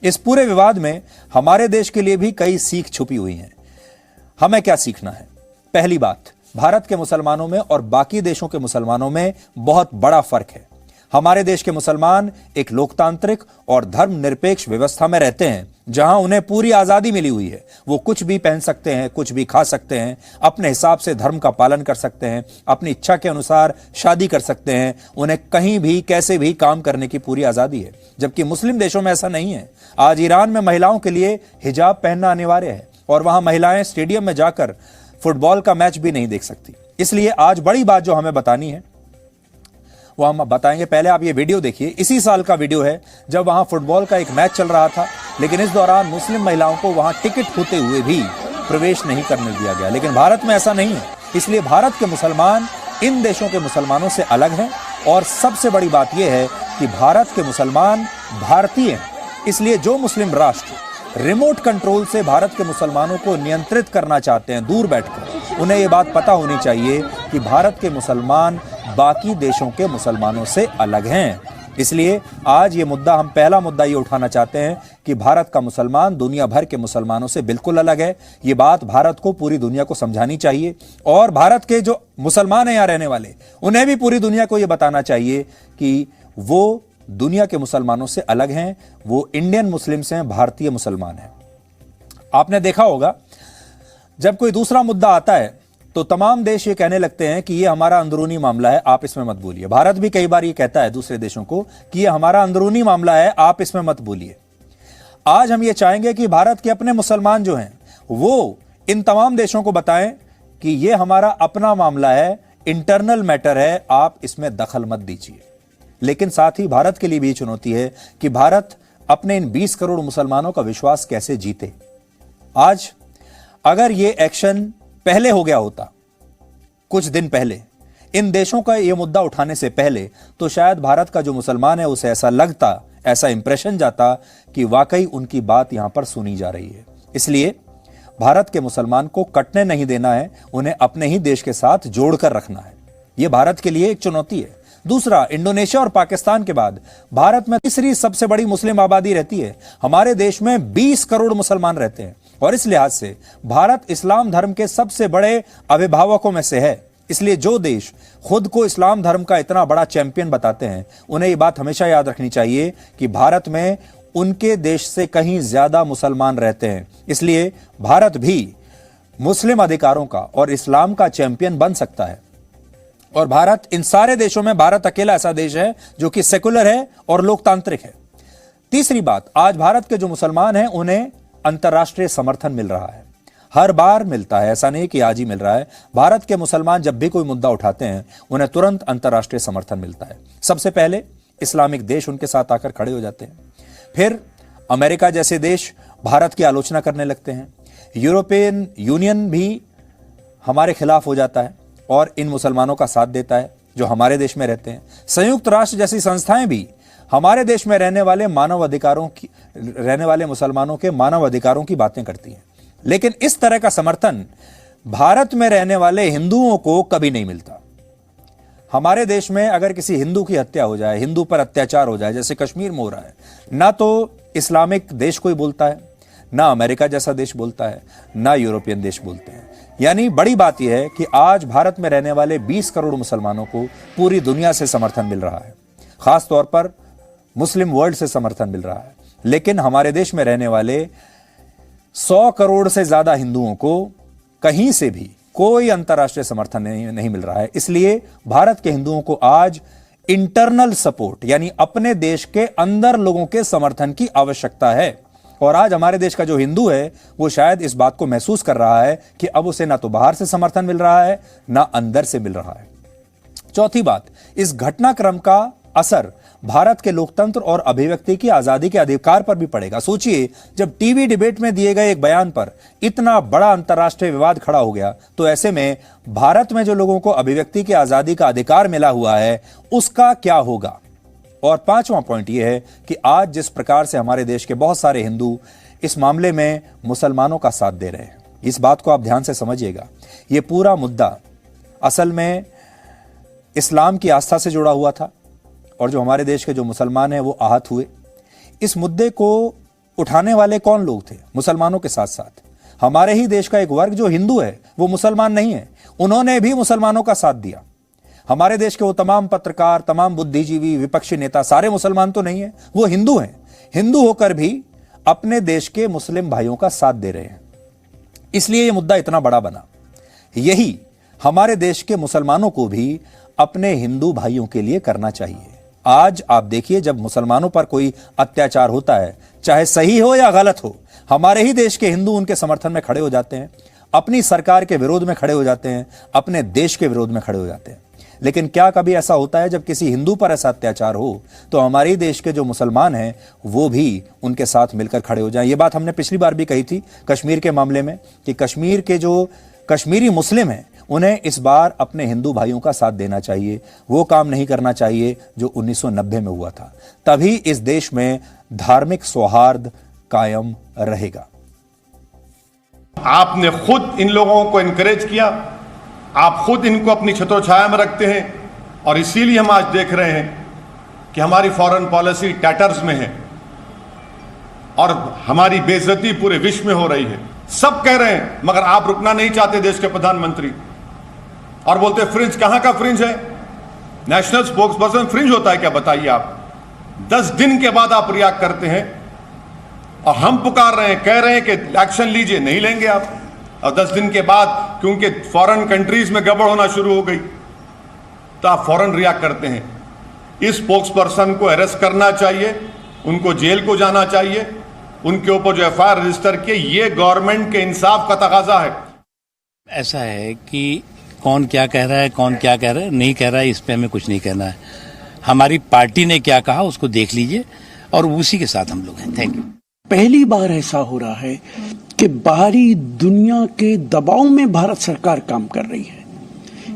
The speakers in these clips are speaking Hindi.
इस पूरे विवाद में हमारे देश के लिए भी कई सीख छुपी हुई हैं। हमें क्या सीखना है? पहली बात, भारत के मुसलमानों में और बाकी देशों के मुसलमानों में बहुत बड़ा फर्क है। हमारे देश के मुसलमान एक लोकतांत्रिक और धर्मनिरपेक्ष व्यवस्था में रहते हैं, जहां उन्हें पूरी आजादी मिली हुई है। वो कुछ भी पहन सकते हैं, कुछ भी खा सकते हैं, अपने हिसाब से धर्म का पालन कर सकते हैं, अपनी इच्छा के अनुसार शादी कर सकते हैं, उन्हें कहीं भी कैसे भी काम करने की पूरी आजादी है। जबकि मुस्लिम देशों में ऐसा नहीं है। आज ईरान में महिलाओं के लिए हिजाब पहनना अनिवार्य है और वहां महिलाएं स्टेडियम में जाकर फुटबॉल का मैच भी नहीं देख सकती। इसलिए आज बड़ी बात जो हमें बतानी है वो हम बताएंगे। पहले आप ये वीडियो देखिए। इसी साल का वीडियो है जब वहां फुटबॉल का एक मैच चल रहा था, लेकिन इस दौरान मुस्लिम महिलाओं को वहां टिकट होते हुए भी प्रवेश नहीं करने दिया गया। लेकिन भारत में ऐसा नहीं है। इसलिए भारत के मुसलमान इन देशों के मुसलमानों से अलग हैं। और सबसे बड़ी बात यह है कि भारत के मुसलमान भारतीय हैं। इसलिए जो मुस्लिम राष्ट्र रिमोट कंट्रोल से भारत के मुसलमानों को नियंत्रित करना चाहते हैं दूर बैठकर, उन्हें यह बात पता होनी चाहिए कि भारत के मुसलमान बाकी देशों के मुसलमानों से अलग हैं। इसलिए आज ये मुद्दा, हम पहला मुद्दा ये उठाना चाहते हैं कि भारत का मुसलमान दुनिया भर के मुसलमानों से बिल्कुल अलग है। ये बात भारत को, पूरी दुनिया को समझानी चाहिए और भारत के जो मुसलमान हैं यहाँ रहने वाले, उन्हें भी पूरी दुनिया को ये बताना चाहिए कि वो दुनिया के मुसलमानों से अलग हैं। वो इंडियन मुस्लिम्स हैं, भारतीय मुसलमान हैं। आपने देखा होगा जब कोई दूसरा मुद्दा आता है तो तमाम देश ये कहने लगते हैं कि ये हमारा अंदरूनी मामला है, आप इसमें मत बोलिए। भारत भी कई बार ये कहता है दूसरे देशों को कि ये हमारा अंदरूनी मामला है, आप इसमें मत बोलिए। आज हम ये चाहेंगे कि भारत के अपने मुसलमान जो हैं वो इन तमाम देशों को बताएं कि ये हमारा अपना मामला है, इंटरनल मैटर है, आप इसमें दखल मत दीजिए। लेकिन साथ ही भारत के लिए भी चुनौती है कि भारत अपने इन 20 करोड़ मुसलमानों का विश्वास कैसे जीते। आज अगर ये एक्शन पहले हो गया होता, कुछ दिन पहले, इन देशों का यह मुद्दा उठाने से पहले, तो शायद भारत का जो मुसलमान है उसे ऐसा लगता, ऐसा इंप्रेशन जाता कि वाकई उनकी बात यहां पर सुनी जा रही है। इसलिए भारत के मुसलमान को कटने नहीं देना है, उन्हें अपने ही देश के साथ जोड़कर रखना है। यह भारत के लिए एक चुनौती है। दूसरा, इंडोनेशिया और पाकिस्तान के बाद भारत में तीसरी सबसे बड़ी मुस्लिम आबादी रहती है। हमारे देश में 20 करोड़ मुसलमान रहते हैं और इस लिहाज से भारत इस्लाम धर्म के सबसे बड़े अभिभावकों में से है। इसलिए जो देश खुद को इस्लाम धर्म का इतना बड़ा चैंपियन बताते हैं, उन्हें यह बात हमेशा याद रखनी चाहिए कि भारत में उनके देश से कहीं ज्यादा मुसलमान रहते हैं। इसलिए भारत भी मुस्लिम अधिकारों का और इस्लाम का चैंपियन बन सकता है। और भारत, इन सारे देशों में भारत अकेला ऐसा देश है जो कि सेकुलर है और लोकतांत्रिक है। तीसरी बात, आज भारत के जो मुसलमान हैं उन्हें अंतर्राष्ट्रीय समर्थन मिल रहा है। हर बार मिलता है, ऐसा नहीं कि आज ही मिल रहा है। भारत के मुसलमान जब भी कोई मुद्दा उठाते हैं उन्हें तुरंत अंतर्राष्ट्रीय समर्थन मिलता है। सबसे पहले इस्लामिक देश उनके साथ आकर खड़े हो जाते हैं, फिर अमेरिका जैसे देश भारत की आलोचना करने लगते हैं, यूरोपियन यूनियन भी हमारे खिलाफ हो जाता है और इन मुसलमानों का साथ देता है जो हमारे देश में रहते हैं। संयुक्त राष्ट्र जैसी संस्थाएं भी हमारे देश में रहने वाले मुसलमानों के मानव अधिकारों की बातें करती हैं। लेकिन इस तरह का समर्थन भारत में रहने वाले हिंदुओं को कभी नहीं मिलता। हमारे देश में अगर किसी हिंदू की हत्या हो जाए, हिंदू पर अत्याचार हो जाए, जैसे कश्मीर में हो रहा है, ना तो इस्लामिक देश कोई बोलता है, ना अमेरिका जैसा देश बोलता है, ना यूरोपियन देश बोलते हैं। यानी बड़ी बात यह है कि आज भारत में रहने वाले 20 करोड़ मुसलमानों को पूरी दुनिया से समर्थन मिल रहा है, खास तौर पर मुस्लिम वर्ल्ड से समर्थन मिल रहा है। लेकिन हमारे देश में रहने वाले 100 करोड़ से ज्यादा हिंदुओं को कहीं से भी कोई अंतर्राष्ट्रीय समर्थन नहीं मिल रहा है। इसलिए भारत के हिंदुओं को आज इंटरनल सपोर्ट, यानी अपने देश के अंदर लोगों के समर्थन की आवश्यकता है। और आज हमारे देश का जो हिंदू है वो शायद इस बात को महसूस कर रहा है कि अब उसे ना तो बाहर से समर्थन मिल रहा है, ना अंदर से मिल रहा है। चौथी बात, इस घटनाक्रम का असर भारत के लोकतंत्र और अभिव्यक्ति की आजादी के अधिकार पर भी पड़ेगा। सोचिए, जब टीवी डिबेट में दिए गए एक बयान पर इतना बड़ा अंतर्राष्ट्रीय विवाद खड़ा हो गया, तो ऐसे में भारत में जो लोगों को अभिव्यक्ति की आजादी का अधिकार मिला हुआ है उसका क्या होगा। और पांचवां पॉइंट यह है कि आज जिस प्रकार से हमारे देश के बहुत सारे हिंदू इस मामले में मुसलमानों का साथ दे रहे हैं, इस बात को आप ध्यान से समझिएगा। यह पूरा मुद्दा असल में इस्लाम की आस्था से जुड़ा हुआ था और जो हमारे देश के जो मुसलमान हैं वो आहत हुए। इस मुद्दे को उठाने वाले कौन लोग थे? मुसलमानों के साथ साथ हमारे ही देश का एक वर्ग जो हिंदू है, वो मुसलमान नहीं है, उन्होंने भी मुसलमानों का साथ दिया। हमारे देश के वो तमाम पत्रकार, तमाम बुद्धिजीवी, विपक्षी नेता सारे मुसलमान तो नहीं है, वो हिंदू हैं। हिंदू होकर भी अपने देश के मुस्लिम भाइयों का साथ दे रहे हैं, इसलिए ये मुद्दा इतना बड़ा बना। यही हमारे देश के मुसलमानों को भी अपने हिंदू भाइयों के लिए करना चाहिए। आज आप देखिए, जब मुसलमानों पर कोई अत्याचार होता है, चाहे सही हो या गलत हो, हमारे ही देश के हिंदू उनके समर्थन में खड़े हो जाते हैं, अपनी सरकार के विरोध में खड़े हो जाते हैं, अपने देश के विरोध में खड़े हो जाते हैं। लेकिन क्या कभी ऐसा होता है जब किसी हिंदू पर ऐसा अत्याचार हो तो हमारे देश के जो मुसलमान हैं वो भी उनके साथ मिलकर खड़े हो जाएं? ये बात हमने पिछली बार भी कही थी कश्मीर के मामले में कि कश्मीर के जो कश्मीरी मुस्लिम हैं उन्हें इस बार अपने हिंदू भाइयों का साथ देना चाहिए। वो काम नहीं करना चाहिए जो 1990 में हुआ था। तभी इस देश में धार्मिक सौहार्द कायम रहेगा। आपने खुद इन लोगों को एनकरेज किया, आप खुद इनको अपनी छतोछाया में रखते हैं और इसीलिए हम आज देख रहे हैं कि हमारी फॉरेन पॉलिसी टैटर्स में है और हमारी बेइज्जती पूरे विश्व में हो रही है। सब कह रहे हैं, मगर आप रुकना नहीं चाहते देश के प्रधानमंत्री, और बोलते फ्रिंज। कहां का फ्रिंज है? नेशनल स्पोक्स पर्सन फ्रिंज होता है क्या? बताइए आप। 10 दिन के बाद आप रिएक्ट करते हैं और हम पुकार रहे हैं, कह रहे हैं कि एक्शन लीजिए, नहीं लेंगे आप। और 10 दिन के बाद क्योंकि फॉरेन कंट्रीज में गड़बड़ होना शुरू हो गई तो आप फौरन रिएक्ट करते हैं। इस स्पोक्स पर्सन को अरेस्ट करना चाहिए, उनको जेल को जाना चाहिए, उनके ऊपर जो एफआईआर रजिस्टर किए, ये गवर्नमेंट के इंसाफ का तकाजा है। ऐसा है कि कौन क्या कह रहा है, कौन क्या कह रहा है, नहीं कह रहा है, इस पे हमें कुछ नहीं कहना है। हमारी पार्टी ने क्या कहा उसको देख लीजिए और उसी के साथ हम लोग हैं। Thank you. पहली बार ऐसा हो रहा है कि बाहरी दुनिया के दबाव में भारत सरकार काम कर रही है।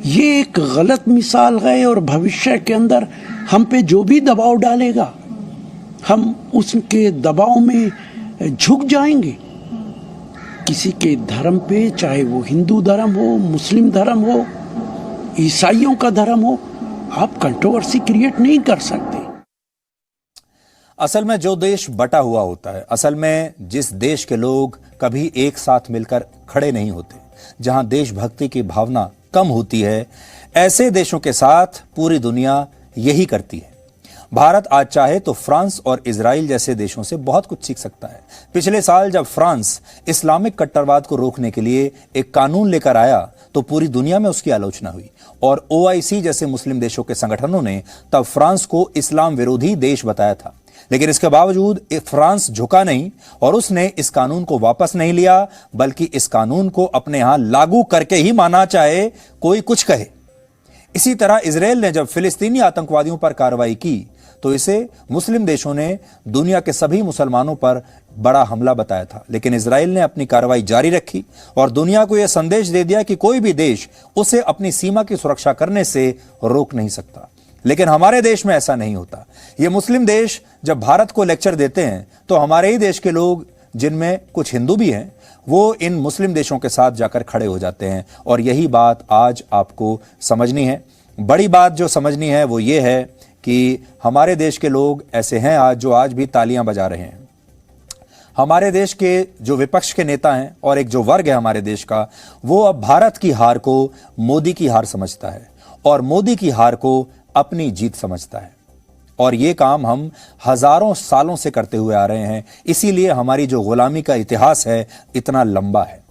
ये एक गलत मिसाल है और भविष्य के अंदर हम पे जो भी दबाव डालेगा हम उसके दबाव में झुक जाएंगे। किसी के धर्म पे, चाहे वो हिंदू धर्म हो, मुस्लिम धर्म हो, ईसाइयों का धर्म हो, आप कंट्रोवर्सी क्रिएट नहीं कर सकते। असल में जो देश बटा हुआ होता है, असल में जिस देश के लोग कभी एक साथ मिलकर खड़े नहीं होते, जहां देशभक्ति की भावना कम होती है, ऐसे देशों के साथ पूरी दुनिया यही करती है। भारत आज चाहे तो फ्रांस और इजराइल जैसे देशों से बहुत कुछ सीख सकता है। पिछले साल जब फ्रांस इस्लामिक कट्टरवाद को रोकने के लिए एक कानून लेकर आया तो पूरी दुनिया में उसकी आलोचना हुई और OIC जैसे मुस्लिम देशों के संगठनों ने तब फ्रांस को इस्लाम विरोधी देश बताया था। लेकिन इसके बावजूद फ्रांस झुका नहीं और उसने इस कानून को वापस नहीं लिया, बल्कि इस कानून को अपने यहां लागू करके ही माना, चाहे कोई कुछ कहे। इसी तरह इजराइल ने जब फिलिस्तीनी आतंकवादियों पर कार्रवाई की तो इसे मुस्लिम देशों ने दुनिया के सभी मुसलमानों पर बड़ा हमला बताया था। लेकिन इजराइल ने अपनी कार्रवाई जारी रखी और दुनिया को यह संदेश दे दिया कि कोई भी देश उसे अपनी सीमा की सुरक्षा करने से रोक नहीं सकता। लेकिन हमारे देश में ऐसा नहीं होता। ये मुस्लिम देश जब भारत को लेक्चर देते हैं तो हमारे ही देश के लोग, जिनमें कुछ हिंदू भी हैं, वो इन मुस्लिम देशों के साथ जाकर खड़े हो जाते हैं। और यही बात आज आपको समझनी है। बड़ी बात जो समझनी है वो ये है कि हमारे देश के लोग ऐसे हैं आज जो आज भी तालियां बजा रहे हैं। हमारे देश के जो विपक्ष के नेता हैं और एक जो वर्ग है हमारे देश का, वो अब भारत की हार को मोदी की हार समझता है और मोदी की हार को अपनी जीत समझता है। और ये काम हम हजारों सालों से करते हुए आ रहे हैं। इसीलिए हमारी जो गुलामी का इतिहास है इतना लंबा है।